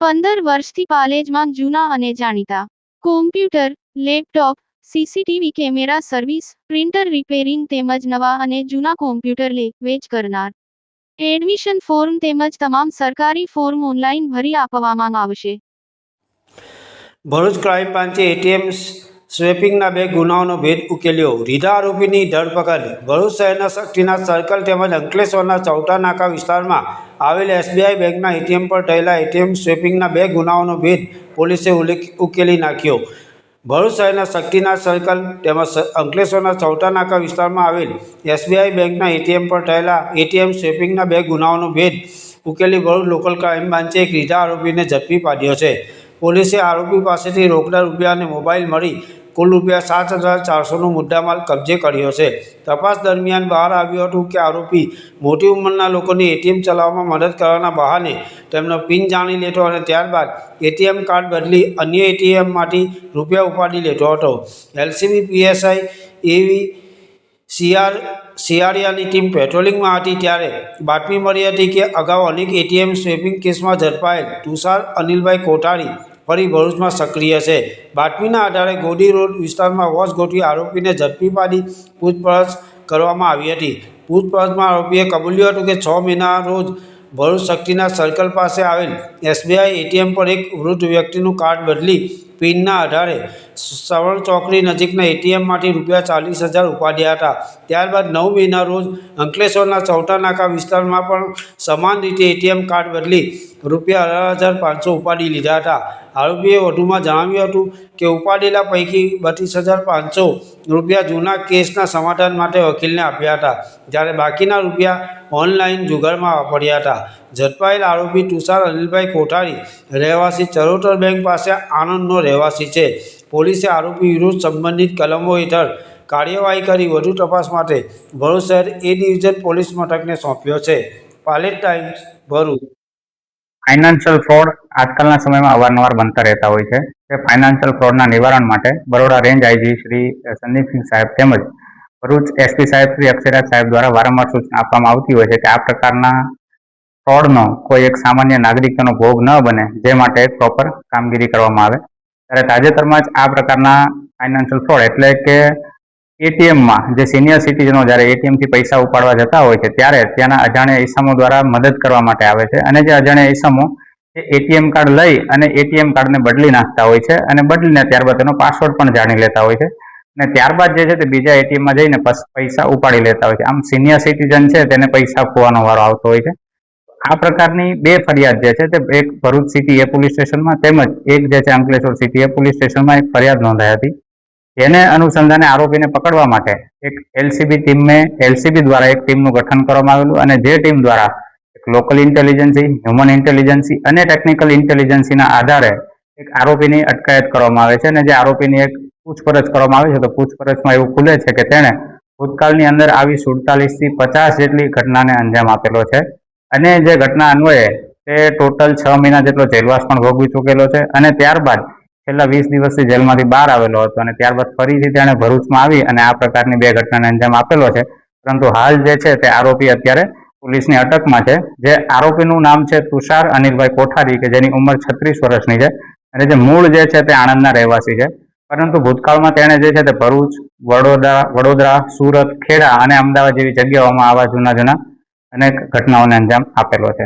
15 વર્ષથી પાલેજમાં જૂના અને જાણીતા computer, laptop, CCTV camera service, printer repairing તેમજ નવા અને જૂના કોમ્પ્યુટર લે વેચ કરનાર. એડમિશન ફોર્મ તેમજ તમામ સરકારી ફોર્મ ઓનલાઈન ભરી આપવામાં આવશે. ભરૂચ ક્રાઇમ બ્રાન્ચે એટીએમ સ્વેપિંગના 2 ગુનાઓનો ભેદ ઉકેલ્યો. રીઢા આરોપીની ધરપકડ. ભરૂચ શહેરના શક્તિનાથ સર્કલ તેમજ અંકલેશ્વરના ચૌટા નાકા વિસ્તારમાં આવેલ એસબીઆઈ બેંકના એટીએમ પર થયેલા એટીએમ સ્વેપિંગના 2 ગુનાઓનો ભેદ પોલીસે ઉકેલી નાખ્યો. ભરૂચ શહેરના શક્તિનાથ સર્કલ તેમજ અંકલેશ્વરના ચૌટા નાકા વિસ્તારમાં આવેલ એસબીઆઈ બેંકના એટીએમ પર થયેલા એટીએમ સ્વેપિંગના 2 ગુનાઓનો ભેદ ઉકેલી ભરૂચ લોકલ ક્રાઇમ બ્રાન્ચે એક રીઢા આરોપીને ઝડપી પાડ્યો છે. પોલીસે આરોપી પાસેથી રોકડા રૂપિયા અને મોબાઈલ મળી કુલ રૂપિયા 7,400નો મુદ્દામાલ કબજે કર્યો છે. તપાસ દરમિયાન બહાર આવ્યું હતું કે આરોપી મોટી ઉંમરના લોકોને એટીએમ ચલાવવામાં મદદ કરવાના બહાને તેમનો પિન જાણી લેતો અને ત્યારબાદ એટીએમ કાર્ડ બદલી અન્ય એટીએમમાંથી રૂપિયા ઉપાડી લેતો હતો. એલસીબી પીએસઆઈ એવી સિયારિયાની ટીમ પેટ્રોલિંગમાં હતી ત્યારે બાતમી મળી હતી કે અગાઉ અનેક એટીએમ સ્વેપિંગ કેસમાં ઝડપાયેલ તુષાર અનિલભાઈ કોઠારી ફરી ભરૂચમાં સક્રિય છે. બાતમીના આધારે ગોડી રોડ વિસ્તારમાં વોચ ગોઠવી આરોપીને ઝડપી પાડી પૂછપરછ કરવામાં આવી હતી. પૂછપરછમાં આરોપીએ કબૂલ્યું હતું કે 6 મેના રોજ ભરૂચ શક્તિનાથ સર્કલ પાસે આવેલ એસબીઆઈ એટીએમ પર એક વૃદ્ધ વ્યક્તિનું કાર્ડ બદલી પિનના આધારે સવર્ણ ચોકડી નજીકના એટીએમમાંથી રૂપિયા 40,000 ઉપાડ્યા હતા. ત્યારબાદ 9 મેના રોજ અંકલેશ્વરના ચૌટા નાકા વિસ્તારમાં પણ સમાન રીતે એટીએમ કાર્ડ બદલી રૂપિયા 18,500 ઉપાડી લીધા હતા. આરોપીએ વધુમાં જણાવ્યું હતું કે ઉપાડેલા પૈકી 32,500 રૂપિયા જૂના કેસના સમાધાન માટે વકીલને આપ્યા હતા, જ્યારે બાકીના રૂપિયા ઓનલાઈન જુગારમાં વાપર્યા હતા. ઝડપાયેલ આરોપી તુષાર અનિલભાઈ કોઠારી રહેવાસી ચરોતર બેંક પાસે આણંદનો રહેવાસી છે. પોલીસે આરોપી વિરુદ્ધ સંબંધિત કલમો હેઠળ કાર્યવાહી કરી વધુ તપાસ માટે ભરૂચ શહેર એ ડિવિઝન પોલીસ મથકને સોંપ્યો છે. Palej times, Bharuch. Financial fraud આજકાલના સમયમાં અવારનવાર બનતા રહેતા હોય છે. તે ફાઇનાન્શિયલ ફ્રોડના નિવારણ માટે બરોડા રેન્જ આઈજી શ્રી સંદીપસિંહ સાહેબ તેમજ ભરૂચ એસપી સાહેબ શ્રી અક્ષયરાજ સાહેબ દ્વારા વારંવાર સૂચના આપવામાં આવતી હોય છે કે આ પ્રકારના ફ્રોડનો કોઈ એક સામાન્ય નાગરિકનો ભોગ ન બને, જે માટે એક પ્રોપર કામગીરી કરવામાં આવે. ત્યારે તાજેતરમાં જ આ પ્રકારના ફાઇનાન્શિયલ ફ્રોડ એટલે કે એટીએમમાં જે સિનિયર સિટીઝનો જ્યારે એટીએમથી પૈસા ઉપાડવા જતા હોય છે ત્યારે ત્યાંના અજાણ્યા ઈસમો દ્વારા મદદ કરવા માટે આવે છે અને જે અજાણ્યા ઈસમો એ એટીએમ કાર્ડ લઈ અને એટીએમ કાર્ડને બદલી નાખતા હોય છે અને બદલીને ત્યારબાદ તેનો પાસવર્ડ પણ જાણી લેતા હોય છે અને ત્યારબાદ જે છે તે બીજા એટીએમમાં જઈને પૈસા ઉપાડી લેતા હોય છે. આમ સિનિયર સિટીઝન છે તેને પૈસા ખોવાનો વારો આવતો હોય છે. આ પ્રકારની 2 ફરિયાદ જે છે તે એક ભરૂચ સિટી એ પોલીસ સ્ટેશનમાં તેમજ એક જે છે અંકલેશ્વર સિટી એ પોલીસ સ્ટેશનમાં એક ફરિયાદ નોંધાઈ હતી. જેને અનુસંધાને આરોપીને પકડવા માટે એક એલસીબી દ્વારા એક ટીમનું ગઠન કરવામાં આવેલું અને જે ટીમ દ્વારા એક લોકલ ઇન્ટેલિજન્સી, હ્યુમન ઇન્ટેલિજન્સી અને ટેકનિકલ ઇન્ટેલિજન્સીના આધારે એક આરોપીની અટકાયત કરવામાં આવે છે અને જે આરોપીની એક પૂછપરછ કરવામાં આવે છે તો પૂછપરછમાં એવું ખુલે છે કે તેણે ભૂતકાળની અંદર આવી 47 થી 50 જેટલી ઘટનાને અંજામ આપેલો છે અને જે ઘટના અન્વયે તે ટોટલ 6 મહિના જેટલો જેલવાસ પણ ભોગવી ચૂકેલો છે અને ત્યારબાદ છેલ્લા 20 દિવસથી જેલમાંથી બહાર આવેલો હતો અને ત્યારબાદ ફરીથી તેણે ભરૂચમાં આવી અને આ પ્રકારની 2 ઘટનાને અંજામ આપેલો છે. પરંતુ હાલ જે છે તે આરોપી અત્યારે પોલીસની અટકમાં છે. જે આરોપીનું નામ છે તુષાર અનિલભાઈ કોઠારી કે જેની ઉંમર 36 વર્ષની છે અને જે મૂળ જે છે તે આણંદના રહેવાસી છે. પરંતુ ભૂતકાળમાં તેણે જે છે તે ભરૂચ, વડોદરા, સુરત, ખેડા અને અમદાવાદ જેવી જગ્યાઓમાં આવા જૂના અનેક ઘટનાઓને અંજામ આપેલો છે.